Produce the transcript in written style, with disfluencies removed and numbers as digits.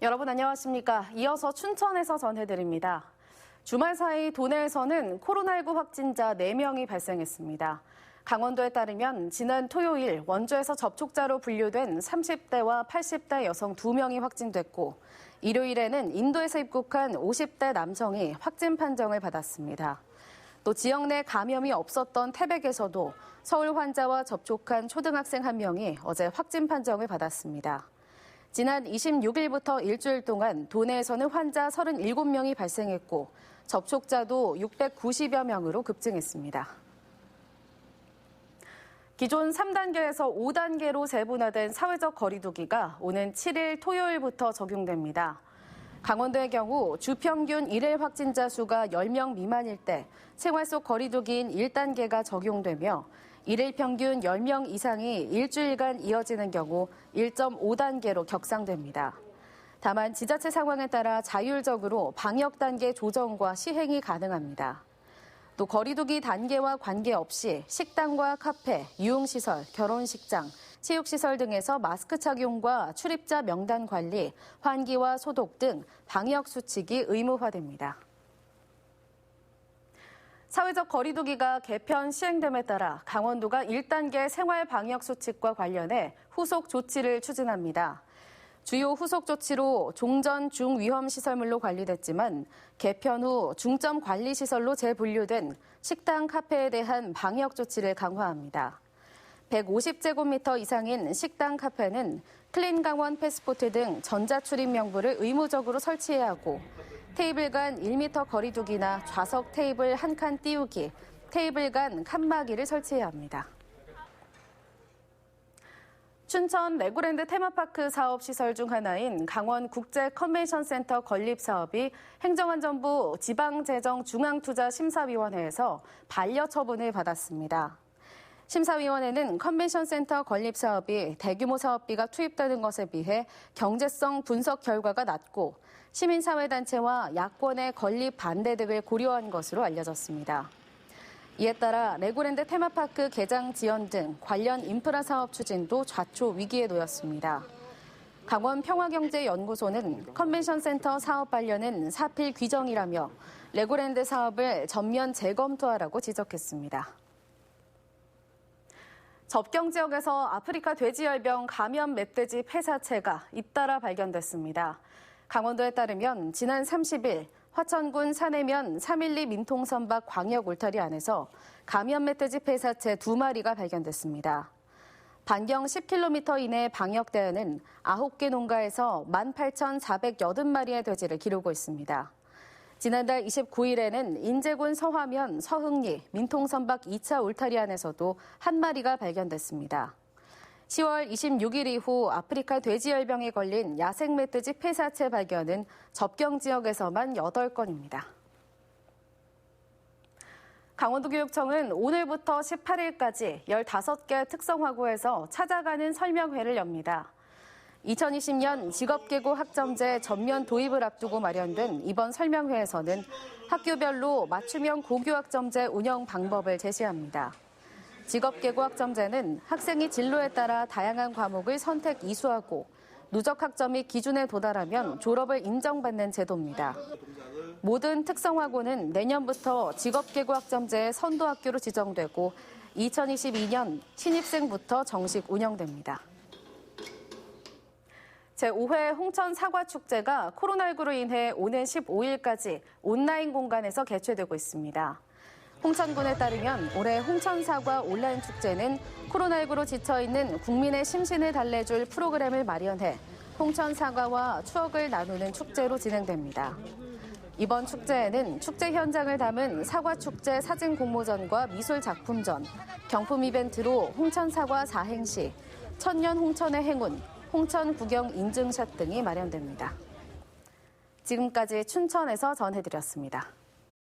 여러분 안녕하십니까? 이어서 춘천에서 전해드립니다. 주말 사이 도내에서는 코로나19 확진자 4명이 발생했습니다. 강원도에 따르면 지난 토요일 원주에서 접촉자로 분류된 30대와 80대 여성 2명이 확진됐고 일요일에는 인도에서 입국한 50대 남성이 확진 판정을 받았습니다. 또 지역 내 감염이 없었던 태백에서도 서울 환자와 접촉한 초등학생 1명이 어제 확진 판정을 받았습니다. 지난 26일부터 일주일 동안 도내에서는 환자 37명이 발생했고 접촉자도 690여 명으로 급증했습니다. 기존 3단계에서 5단계로 재분화된 사회적 거리두기가 오는 7일 토요일부터 적용됩니다. 강원도의 경우 주평균 일일 확진자 수가 10명 미만일 때 생활 속 거리두기인 1단계가 적용되며 일일 평균 10명 이상이 일주일간 이어지는 경우 1.5단계로 격상됩니다. 다만 지자체 상황에 따라 자율적으로 방역 단계 조정과 시행이 가능합니다. 또 거리두기 단계와 관계없이 식당과 카페, 유흥시설, 결혼식장, 체육시설 등에서 마스크 착용과 출입자 명단 관리, 환기와 소독 등 방역 수칙이 의무화됩니다. 사회적 거리두기가 개편 시행됨에 따라 강원도가 1단계 생활방역수칙과 관련해 후속 조치를 추진합니다. 주요 후속 조치로 종전 중위험시설물로 관리됐지만 개편 후 중점관리시설로 재분류된 식당, 카페에 대한 방역조치를 강화합니다. 150제곱미터 이상인 식당, 카페는 클린강원 패스포트 등 전자출입 명부를 의무적으로 설치해야 하고 테이블 간 1m 거리두기나 좌석 테이블 한 칸 띄우기, 테이블 간 칸막이를 설치해야 합니다. 춘천 레고랜드 테마파크 사업 시설 중 하나인 강원 국제 컨벤션 센터 건립 사업이 행정안전부 지방재정중앙투자심사위원회에서 반려 처분을 받았습니다. 심사위원회는 컨벤션 센터 건립 사업이 대규모 사업비가 투입되는 것에 비해 경제성 분석 결과가 낮고 시민사회단체와 야권의 건립 반대 등을 고려한 것으로 알려졌습니다. 이에 따라 레고랜드 테마파크 개장 지연 등 관련 인프라 사업 추진도 좌초 위기에 놓였습니다. 강원평화경제연구소는 컨벤션 센터 사업 반려는 사필 규정이라며 레고랜드 사업을 전면 재검토하라고 지적했습니다. 접경 지역에서 아프리카 돼지열병 감염 멧돼지 폐사체가 잇따라 발견됐습니다. 강원도에 따르면 지난 30일 화천군 산해면 312 민통선 밖 광역 울타리 안에서 감염 멧돼지 폐사체 2마리가 발견됐습니다. 반경 10km 이내 방역대원은 9개 농가에서 18,480마리의 돼지를 기르고 있습니다. 지난달 29일에는 인제군 서화면 서흥리 민통선 밖 2차 울타리 안에서도 1마리가 발견됐습니다. 10월 26일 이후 아프리카 돼지열병에 걸린 야생 멧돼지 폐사체 발견은 접경 지역에서만 8건입니다. 강원도교육청은 오늘부터 18일까지 15개 특성화고에서 찾아가는 설명회를 엽니다. 2020년 직업계고 학점제 전면 도입을 앞두고 마련된 이번 설명회에서는 학교별로 맞춤형 고교학점제 운영 방법을 제시합니다. 직업계고 학점제는 학생이 진로에 따라 다양한 과목을 선택 이수하고 누적 학점이 기준에 도달하면 졸업을 인정받는 제도입니다. 모든 특성화고는 내년부터 직업계고 학점제의 선도학교로 지정되고 2022년 신입생부터 정식 운영됩니다. 제5회 홍천 사과축제가 코로나19로 인해 오는 15일까지 온라인 공간에서 개최되고 있습니다. 홍천군에 따르면 올해 홍천사과 온라인 축제는 코로나19로 지쳐있는 국민의 심신을 달래줄 프로그램을 마련해 홍천사과와 추억을 나누는 축제로 진행됩니다. 이번 축제에는 축제 현장을 담은 사과축제 사진 공모전과 미술 작품전, 경품 이벤트로 홍천사과 사행시, 천년 홍천의 행운, 홍천 구경 인증샷 등이 마련됩니다. 지금까지 춘천에서 전해드렸습니다.